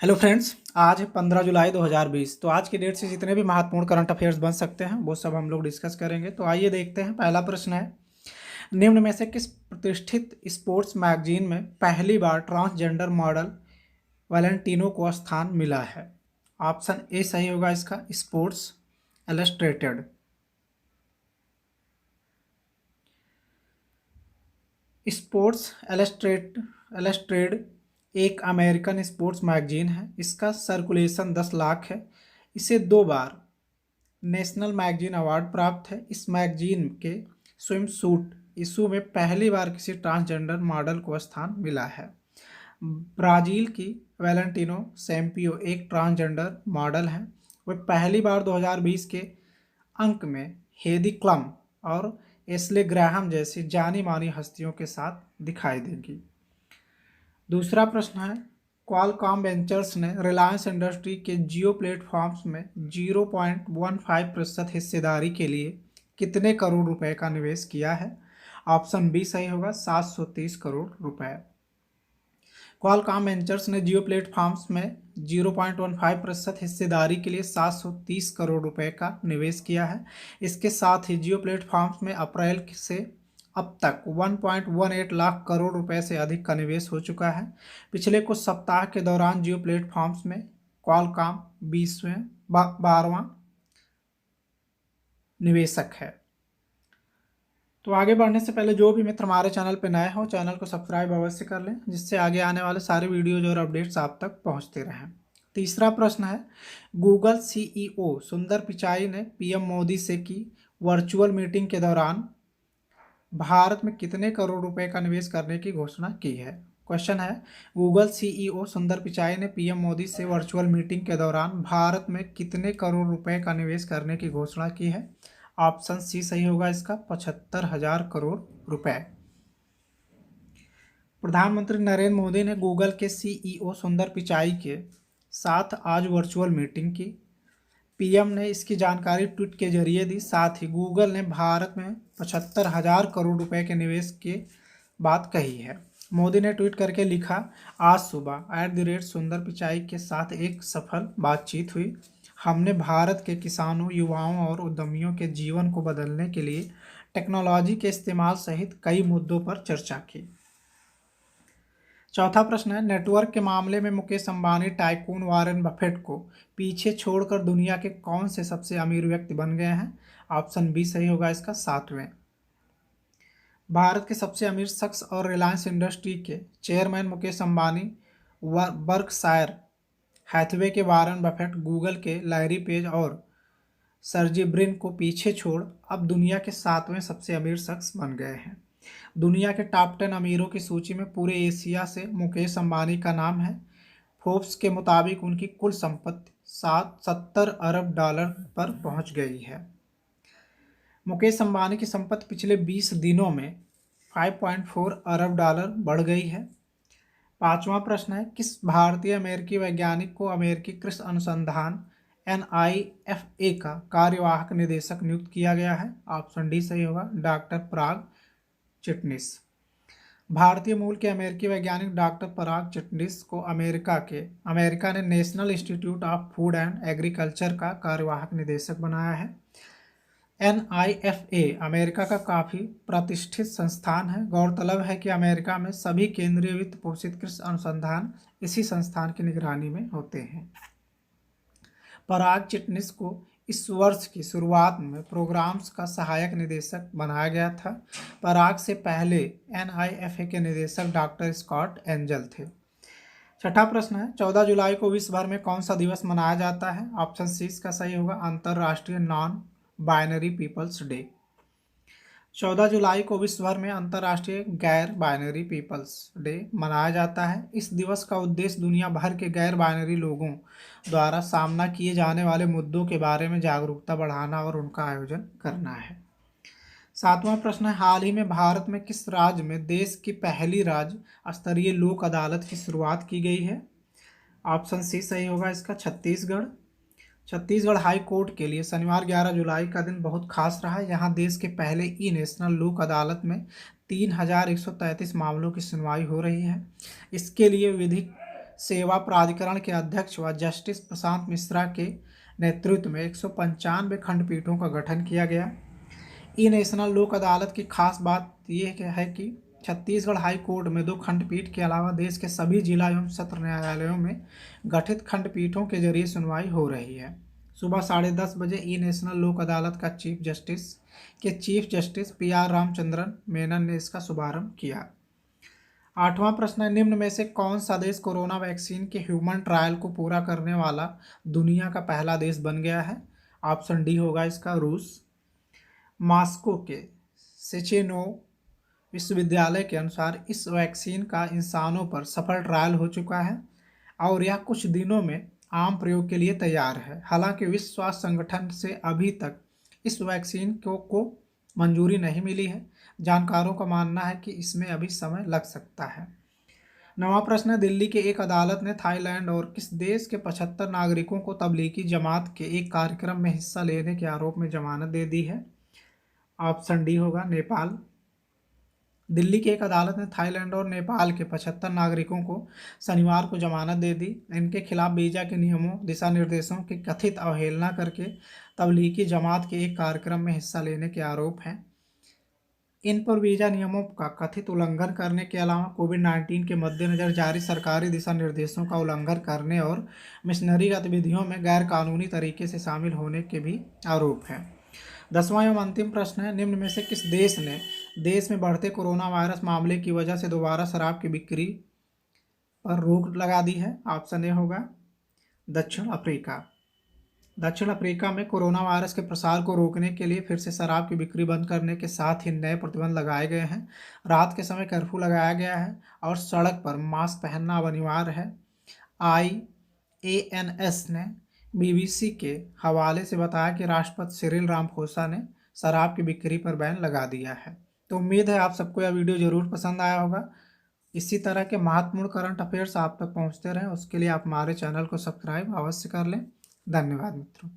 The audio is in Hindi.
हेलो फ्रेंड्स, आज है 15 जुलाई 2020। तो आज की डेट से जितने भी महत्वपूर्ण करंट अफेयर्स बन सकते हैं वो सब हम लोग डिस्कस करेंगे। तो आइए देखते हैं। पहला प्रश्न है, निम्न में से किस प्रतिष्ठित स्पोर्ट्स मैगजीन में पहली बार ट्रांसजेंडर मॉडल वैलेंटिनो को स्थान मिला है? ऑप्शन ए सही होगा इसका, स्पोर्ट्स इलस्ट्रेटेड। स्पोर्ट्स इलस्ट्रेटेड एक अमेरिकन स्पोर्ट्स मैगजीन है। इसका सर्कुलेशन 10 लाख है। इसे 2 बार नेशनल मैगजीन अवार्ड प्राप्त है। इस मैगजीन के स्विम सूट इशू में पहली बार किसी ट्रांसजेंडर मॉडल को स्थान मिला है। ब्राज़ील की वैलेंटिनो सैम्पियो एक ट्रांसजेंडर मॉडल है। वह पहली बार 2020 के अंक में हेदी क्लम और एस्ले ग्राहम जैसी जानी मानी हस्तियों के साथ दिखाई देगी। दूसरा प्रश्न है, क्वालकॉम वेंचर्स ने रिलायंस इंडस्ट्री के जियो प्लेटफॉर्म्स में 0.15% हिस्सेदारी के लिए कितने करोड़ रुपए का निवेश किया है? ऑप्शन बी सही होगा, 730 करोड़ रुपए। क्वालकॉम वेंचर्स ने जियो प्लेटफॉर्म्स में 0.15% हिस्सेदारी के लिए 730 करोड़ रुपए का निवेश किया है। इसके साथ ही जियो प्लेटफॉर्म्स में अप्रैल से अब तक 1.18 लाख करोड़ रुपए से अधिक का निवेश हो चुका है। पिछले कुछ सप्ताह के दौरान जियो प्लेटफॉर्म्स में क्वालकॉम 12वां निवेशक है। तो आगे बढ़ने से पहले जो भी मित्र हमारे चैनल पर नए हो, चैनल को सब्सक्राइब अवश्य कर लें, जिससे आगे आने वाले सारे वीडियोज और अपडेट्स आप तक पहुंचते रहें। तीसरा प्रश्न है, गूगल सीईओ सुंदर पिचाई ने पीएम मोदी से की वर्चुअल मीटिंग के दौरान भारत में कितने करोड़ रुपए का निवेश करने की घोषणा की है? क्वेश्चन है, गूगल सीईओ सुंदर पिचाई ने पीएम मोदी से वर्चुअल मीटिंग के दौरान भारत में कितने करोड़ रुपए का निवेश करने की घोषणा की है? ऑप्शन सी सही होगा इसका, 75,000 करोड़ रुपए। प्रधानमंत्री नरेंद्र मोदी ने गूगल के सीईओ सुंदर पिचाई के साथ आज वर्चुअल मीटिंग की। पीएम ने इसकी जानकारी ट्वीट के जरिए दी। साथ ही गूगल ने भारत में 75,000 करोड़ रुपए के निवेश की बात कही है। मोदी ने ट्वीट करके लिखा, आज सुबह @सुंदर पिचाई के साथ एक सफल बातचीत हुई। हमने भारत के किसानों, युवाओं और उद्यमियों के जीवन को बदलने के लिए टेक्नोलॉजी के इस्तेमाल सहित कई मुद्दों पर चर्चा की। चौथा प्रश्न है, नेटवर्क के मामले में Mukesh Ambani tycoon Warren Buffett को पीछे छोड़कर दुनिया के कौन से सबसे अमीर व्यक्ति बन गए हैं? ऑप्शन बी सही होगा इसका, 7वें। भारत के सबसे अमीर शख्स और रिलायंस इंडस्ट्री के chairman Mukesh Ambani, Berkshire Hathaway के वॉरेन बफेट, गूगल के लैरी पेज और सर्जी ब्रिन को पीछे छोड़ अब दुनिया के 7वें सबसे अमीर शख्स बन गए हैं। दुनिया के टॉप 10 अमीरों की सूची में पूरे एशिया से मुकेश अंबानी का नाम है। फोर्ब्स के मुताबिक उनकी कुल संपत्ति 70 अरब डॉलर पर पहुंच गई है। मुकेश अंबानी की संपत्ति पिछले 20 दिनों में 5.4 अरब डॉलर बढ़ गई है। पांचवा प्रश्न है, किस भारतीय अमेरिकी वैज्ञानिक को अमेरिकी कृषि अनुसंधान NIFA का कार्यवाहक निदेशक नियुक्त किया गया है? ऑप्शन डी सही होगा, डॉक्टर पराग चिटनिस। भारतीय मूल के अमेरिकी वैज्ञानिक डॉक्टर पराग चिटनिस को अमेरिका ने national institute of food and agriculture का कार्यवाहक निदेशक बनाया है। NIFA अमेरिका का काफ़ी प्रतिष्ठित संस्थान है। गौरतलब है कि अमेरिका में सभी केंद्रीय वित्त पोषित कृषि अनुसंधान इसी संस्थान की निगरानी में होते हैं। पराग चिटनिस को इस वर्ष की शुरुआत में प्रोग्राम्स का सहायक निदेशक बनाया गया था। पराग से पहले NIFA के निदेशक डॉक्टर स्कॉट एंजल थे। छठा प्रश्न है, 14 जुलाई को विश्व भर में कौन सा दिवस मनाया जाता है? ऑप्शन सी इसका सही होगा, अंतर्राष्ट्रीय नॉन बाइनरी पीपल्स डे। 14 जुलाई को विश्व भर में अंतर्राष्ट्रीय गैर बाइनरी पीपल्स डे मनाया जाता है। इस दिवस का उद्देश्य दुनिया भर के गैर बाइनरी लोगों द्वारा सामना किए जाने वाले मुद्दों के बारे में जागरूकता बढ़ाना और उनका आयोजन करना है। सातवां प्रश्न है, हाल ही में भारत में किस राज्य में देश की पहली राज्य स्तरीय लोक अदालत की शुरुआत की गई है? ऑप्शन सी सही होगा इसका, छत्तीसगढ़। छत्तीसगढ़ हाई कोर्ट के लिए शनिवार 11 जुलाई का दिन बहुत खास रहा। यहाँ देश के पहले ई नेशनल लोक अदालत में 3,133 मामलों की सुनवाई हो रही है। इसके लिए विधिक सेवा प्राधिकरण के अध्यक्ष व जस्टिस प्रशांत मिश्रा के नेतृत्व में 195 खंडपीठों का गठन किया गया। ई नेशनल लोक अदालत की खास बात यह है कि छत्तीसगढ़ हाई कोर्ट में 2 खंडपीठ के अलावा देश के सभी जिला एवं सत्र न्यायालयों में गठित खंडपीठों के जरिए सुनवाई हो रही है। सुबह 10:30 बजे ई नेशनल लोक अदालत का chief justice PR Ramachandran Menon ने इसका शुभारंभ किया। 8वां प्रश्न है, निम्न में से कौन सा देश कोरोना वैक्सीन के ह्यूमन ट्रायल को पूरा करने वाला दुनिया का पहला देश बन गया है? ऑप्शन डी होगा इसका रूस। मॉस्को के सेचेनोव विश्वविद्यालय के अनुसार इस वैक्सीन का इंसानों पर सफल ट्रायल हो चुका है और यह कुछ दिनों में आम प्रयोग के लिए तैयार है। हालांकि विश्व स्वास्थ्य संगठन से अभी तक इस वैक्सीन को मंजूरी नहीं मिली है। जानकारों का मानना है कि इसमें अभी समय लग सकता है। 9वां प्रश्न है, दिल्ली की एक अदालत ने थाईलैंड और किस देश के 75 नागरिकों को तबलीगी जमात के एक कार्यक्रम में हिस्सा लेने के आरोप में जमानत दे दी है? ऑप्शन डी होगा नेपाल। दिल्ली की एक अदालत ने थाईलैंड और नेपाल के 75 नागरिकों को शनिवार को जमानत दे दी। इनके खिलाफ वीजा के नियमों दिशा निर्देशों की कथित अवहेलना करके तबलीगी जमात के एक कार्यक्रम में हिस्सा लेने के आरोप हैं। इन पर वीजा नियमों का कथित उल्लंघन करने के अलावा कोविड-19 के मद्देनजर जारी सरकारी दिशा निर्देशों का उल्लंघन करने और मिशनरी गतिविधियों में गैर कानूनी तरीके से शामिल होने के भी आरोप हैं। 10वां एवं अंतिम प्रश्न है, निम्न में से किस देश ने देश में बढ़ते कोरोना वायरस मामले की वजह से दोबारा शराब की बिक्री पर रोक लगा दी है? ऑप्शन ए होगा दक्षिण अफ्रीका। दक्षिण अफ्रीका में कोरोना वायरस के प्रसार को रोकने के लिए फिर से शराब की बिक्री बंद करने के साथ ही नए प्रतिबंध लगाए गए हैं। रात के समय कर्फ्यू लगाया गया है और सड़क पर मास्क पहनना अब अनिवार्य है। IANS ने BBC के हवाले से बताया कि राष्ट्रपति सिरिल रामाफोसा ने शराब की बिक्री पर बैन लगा दिया है। तो उम्मीद है आप सबको यह वीडियो ज़रूर पसंद आया होगा। इसी तरह के महत्वपूर्ण करंट अफेयर्स आप तक पहुंचते रहें, उसके लिए आप हमारे चैनल को सब्सक्राइब अवश्य कर लें। धन्यवाद मित्रों।